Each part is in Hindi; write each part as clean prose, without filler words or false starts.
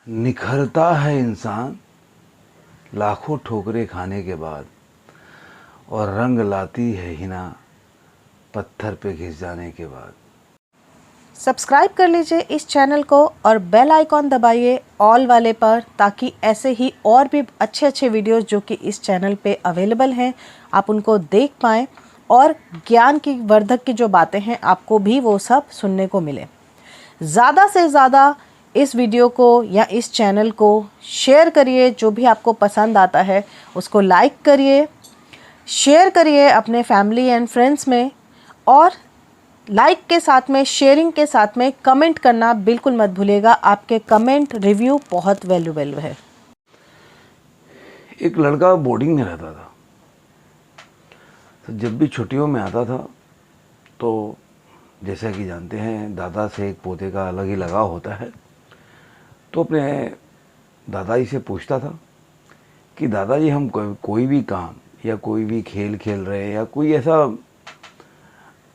निखरता है इंसान लाखों ठोकरें खाने के बाद, और रंग लाती है हिना पत्थर पे घिस जाने के बाद। सब्सक्राइब कर लीजिए इस चैनल को और बेल आइकॉन दबाइए ऑल वाले पर, ताकि ऐसे ही और भी अच्छे अच्छे वीडियोस जो कि इस चैनल पे अवेलेबल हैं आप उनको देख पाएँ और ज्ञान की वर्धक की जो बातें हैं आपको भी वो सब सुनने को मिले। ज़्यादा से ज़्यादा इस वीडियो को या इस चैनल को शेयर करिए। जो भी आपको पसंद आता है उसको लाइक करिए, शेयर करिए अपने फैमिली एंड फ्रेंड्स में, और लाइक के साथ में, शेयरिंग के साथ में कमेंट करना बिल्कुल मत भूलिएगा। आपके कमेंट रिव्यू बहुत वैल्यूएबल है। एक लड़का बोर्डिंग में रहता था, तो जब भी छुट्टियों में आता था तो जैसा कि जानते हैं दादा से एक पोते का अलग ही लगाव होता है। तो अपने दादाजी से पूछता था कि दादाजी हम कोई भी काम या कोई भी खेल खेल रहे हैं या कोई ऐसा,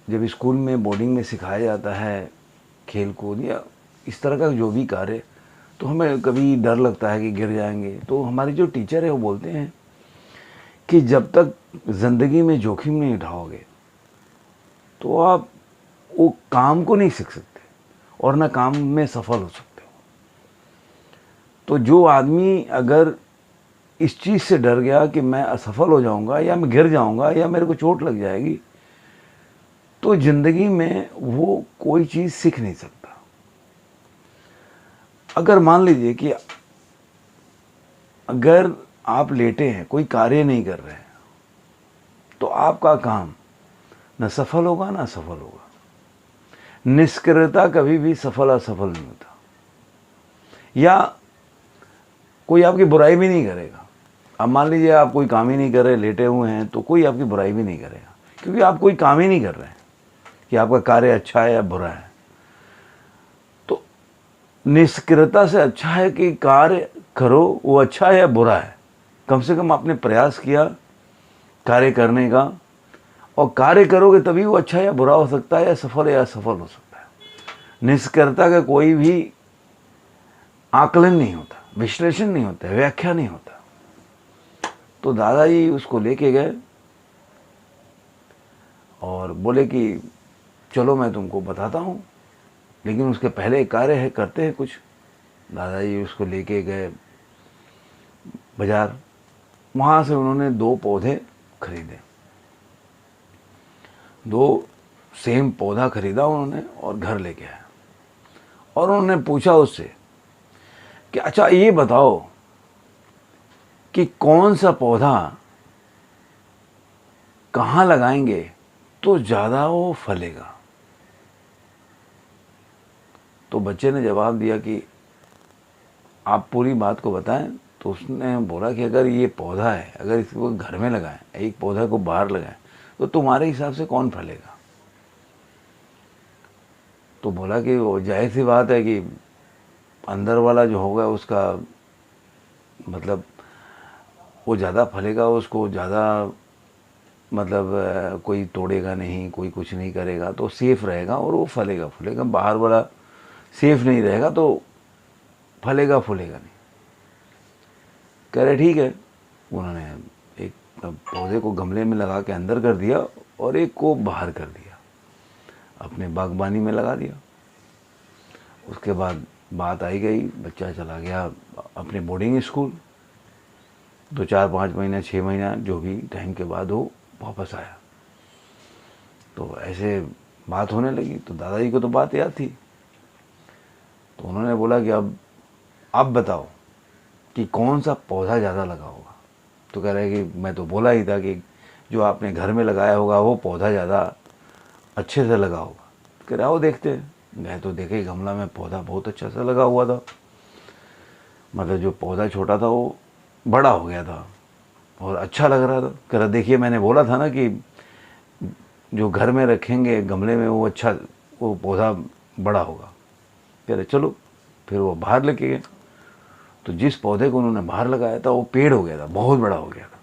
जब स्कूल में बोर्डिंग में सिखाया जाता है खेल कूद या इस तरह का जो भी कार्य, तो हमें कभी डर लगता है कि गिर जाएंगे। तो हमारे जो टीचर है वो बोलते हैं कि जब तक ज़िंदगी में जोखिम नहीं उठाओगे तो आप वो काम को नहीं सीख सकते और ना काम में सफल हो सकते हो। तो जो आदमी अगर इस चीज़ से डर गया कि मैं असफल हो जाऊंगा या मैं गिर जाऊंगा या मेरे को चोट लग जाएगी, तो ज़िंदगी में वो कोई चीज़ सीख नहीं सकता। अगर मान लीजिए कि अगर आप लेटे हैं, कोई कार्य नहीं कर रहे हैं, तो आपका काम न सफल होगा ना असफल होगा। निष्क्रियता कभी भी सफल असफल नहीं होता। या कोई आपकी बुराई भी नहीं करेगा। अब मान लीजिए आप कोई काम ही नहीं कर रहे, लेटे हुए हैं, तो कोई आपकी बुराई भी नहीं करेगा, क्योंकि आप कोई काम ही नहीं कर रहे हैं कि आपका कार्य अच्छा है या बुरा है। तो निष्क्रियता से अच्छा है कि कार्य करो, वो अच्छा है या बुरा है, कम से कम आपने प्रयास किया कार्य करने का, और कार्य करोगे तभी वो अच्छा या बुरा हो सकता है, या सफल या असफल हो सकता है। निष्क्रियता का कोई भी आकलन नहीं होता, विश्लेषण नहीं होता, व्याख्या नहीं होता। तो दादाजी उसको लेके गए और बोले कि चलो मैं तुमको बताता हूँ, लेकिन उसके पहले एक कार्य है, करते हैं कुछ। दादाजी उसको लेके गए बाजार। वहाँ से उन्होंने 2 पौधे खरीदे, 2 सेम पौधा खरीदा उन्होंने और घर लेके आए। और उन्होंने पूछा उससे कि अच्छा ये बताओ कि कौन सा पौधा कहाँ लगाएंगे तो ज़्यादा वो फलेगा। तो बच्चे ने जवाब दिया कि आप पूरी बात को बताएं। तो उसने बोला कि अगर ये पौधा है, अगर इसको घर में लगाएं, एक पौधा को बाहर लगाएं, तो तुम्हारे हिसाब से कौन फलेगा। तो बोला कि वो जाहिर सी बात है कि अंदर वाला जो होगा उसका मतलब वो ज़्यादा फलेगा, उसको ज़्यादा मतलब कोई तोड़ेगा नहीं, कोई कुछ नहीं करेगा, तो सेफ रहेगा और वो फलेगा फूलेगा। बाहर वाला सेफ नहीं रहेगा तो फलेगा फूलेगा नहीं। कह रहे ठीक है। उन्होंने एक पौधे को गमले में लगा के अंदर कर दिया और एक को बाहर कर दिया, अपने बागबानी में लगा दिया। उसके बाद बात आई गई, बच्चा चला गया अपने बोर्डिंग स्कूल। 2 4 5 महीना 6 महीना जो भी टाइम के बाद वो वापस आया। तो ऐसे बात होने लगी। तो दादाजी को तो बात याद थी। तो उन्होंने बोला कि अब बताओ कि कौन सा पौधा ज़्यादा लगा होगा। तो कह रहे कि मैं तो बोला ही था कि जो आपने घर में लगाया होगा वो पौधा ज़्यादा अच्छे से लगा होगा। कह रहे आओ देखते हैं। गए तो देखे गमला में पौधा बहुत अच्छा सा लगा हुआ था। मतलब जो पौधा छोटा था वो बड़ा हो गया था और अच्छा लग रहा था। कह रहा देखिए मैंने बोला था ना कि जो घर में रखेंगे गमले में वो अच्छा, वो पौधा बड़ा होगा। कह रहे चलो। फिर वो बाहर लेके गए। तो जिस पौधे को उन्होंने बाहर लगाया था वो पेड़ हो गया था, बहुत बड़ा हो गया था।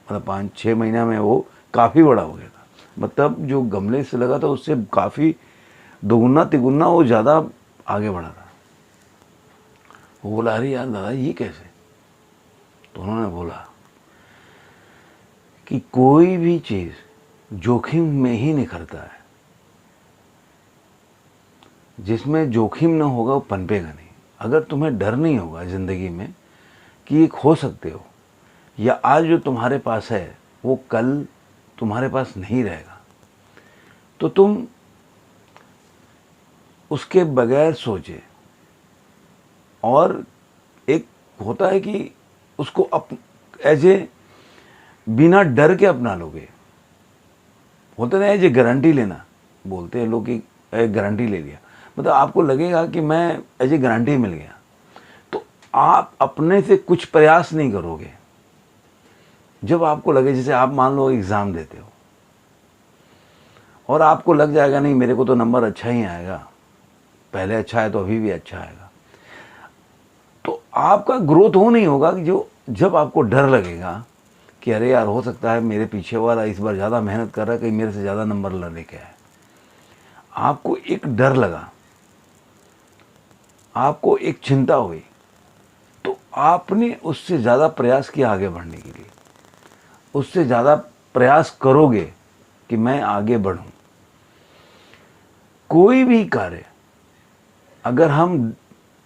मतलब 5 6 महीना में वो काफ़ी बड़ा हो गया था। मतलब जो गमले से लगा था उससे काफ़ी दोगुना तिगुना वो ज़्यादा आगे बढ़ा था। वो बोला अरे यार दादा ये कैसे? तो उन्होंने बोला कि कोई भी चीज़ जोखिम में ही निखरता है। जिसमें जोखिम ना होगा वो पनपेगा नहीं। अगर तुम्हें डर नहीं होगा ज़िंदगी में कि एक हो सकते हो, या आज जो तुम्हारे पास है वो कल तुम्हारे पास नहीं रहेगा, तो तुम उसके बगैर सोचे, और एक होता है कि उसको एज ए बिना डर के अपना लोगे। होता है एज ए गारंटी लेना, बोलते हैं लोग कि गारंटी ले लिया, मतलब आपको लगेगा कि मैं एज ए गारंटी मिल गया, तो आप अपने से कुछ प्रयास नहीं करोगे। जब आपको लगे, जैसे आप मान लो एग्ज़ाम देते हो और आपको लग जाएगा नहीं मेरे को तो नंबर अच्छा ही आएगा, पहले अच्छा है तो अभी भी अच्छा आएगा, तो आपका ग्रोथ हो नहीं होगा। कि जो जब आपको डर लगेगा कि अरे यार हो सकता है मेरे पीछे वाला इस बार ज़्यादा मेहनत कर रहा है, कहीं मेरे से ज़्यादा नंबर लेके आए, आपको एक डर लगा, आपको एक चिंता हुई, तो आपने उससे ज़्यादा प्रयास किया आगे बढ़ने के लिए, उससे ज़्यादा प्रयास करोगे कि मैं आगे बढ़ूं। कोई भी कार्य अगर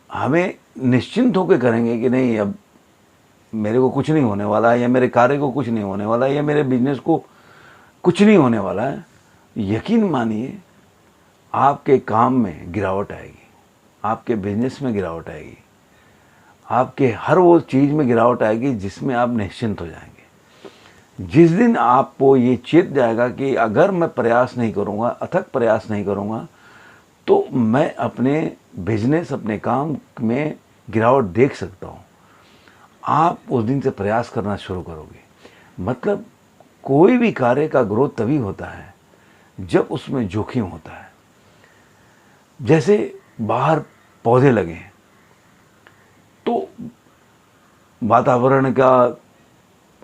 हमें निश्चिंत होकर करेंगे कि नहीं अब मेरे को कुछ नहीं होने वाला है, या मेरे कार्य को कुछ नहीं होने वाला है, या मेरे बिजनेस को कुछ नहीं होने वाला है, यकीन मानिए आपके काम में गिरावट आएगी, आपके बिजनेस में गिरावट आएगी, आपके हर वो चीज़ में गिरावट आएगी जिसमें आप निश्चिंत हो जाएंगे। जिस दिन आपको ये चेत जाएगा कि अगर मैं प्रयास नहीं करूँगा, अथक प्रयास नहीं करूँगा, तो मैं अपने बिजनेस, अपने काम में गिरावट देख सकता हूँ, आप उस दिन से प्रयास करना शुरू करोगे। मतलब कोई भी कार्य का ग्रोथ तभी होता है जब उसमें जोखिम होता है। जैसे बाहर पौधे लगे हैं तो वातावरण का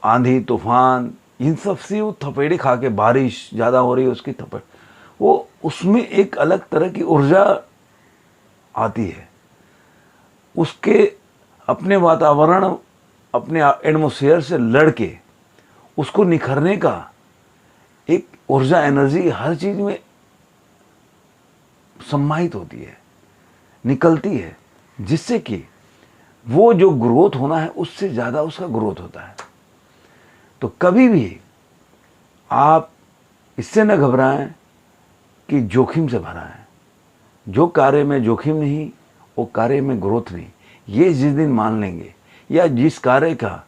आंधी तूफान इन सब से वो थपेड़े खा के, बारिश ज़्यादा हो रही है उसकी थपेड़, वो उसमें एक अलग तरह की ऊर्जा आती है। उसके अपने वातावरण, अपने एटमॉस्फेयर से लड़के उसको निखरने का एक ऊर्जा, एनर्जी हर चीज़ में सम्माहित होती है, निकलती है, जिससे कि वो जो ग्रोथ होना है उससे ज़्यादा उसका ग्रोथ होता है। तो कभी भी आप इससे न घबराएं कि जोखिम से भरा है। जो कार्य में जोखिम नहीं वो कार्य में ग्रोथ नहीं। ये जिस दिन मान लेंगे, या जिस कार्य का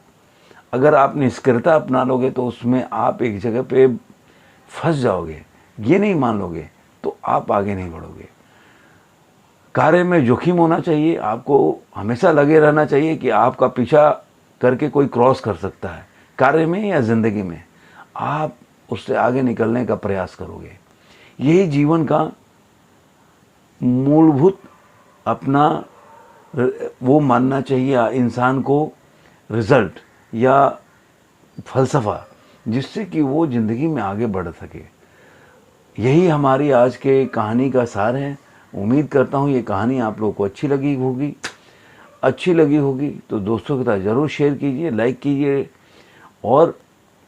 अगर आप निष्क्रियता अपना लोगे तो उसमें आप एक जगह पे फंस जाओगे, ये नहीं मान लोगे तो आप आगे नहीं बढ़ोगे। कार्य में जोखिम होना चाहिए, आपको हमेशा लगे रहना चाहिए कि आपका पीछा करके कोई क्रॉस कर सकता है, कार्य में या ज़िंदगी में आप उससे आगे निकलने का प्रयास करोगे। यही जीवन का मूलभूत अपना वो मानना चाहिए इंसान को, रिजल्ट या फलसफा, जिससे कि वो ज़िंदगी में आगे बढ़ सके। यही हमारी आज के कहानी का सार है। उम्मीद करता हूँ ये कहानी आप लोगों को अच्छी लगी होगी तो दोस्तों के साथ ज़रूर शेयर कीजिए, लाइक कीजिए और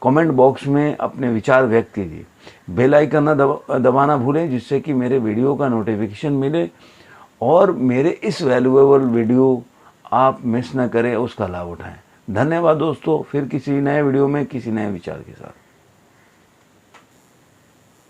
कमेंट बॉक्स में अपने विचार व्यक्त कीजिए। बेल आइकन ना दबाना भूलें, जिससे कि मेरे वीडियो का नोटिफिकेशन मिले और मेरे इस वैल्यूएबल वीडियो आप मिस ना करें, उसका लाभ उठाएं। धन्यवाद दोस्तों, फिर किसी नए वीडियो में किसी नए विचार के साथ।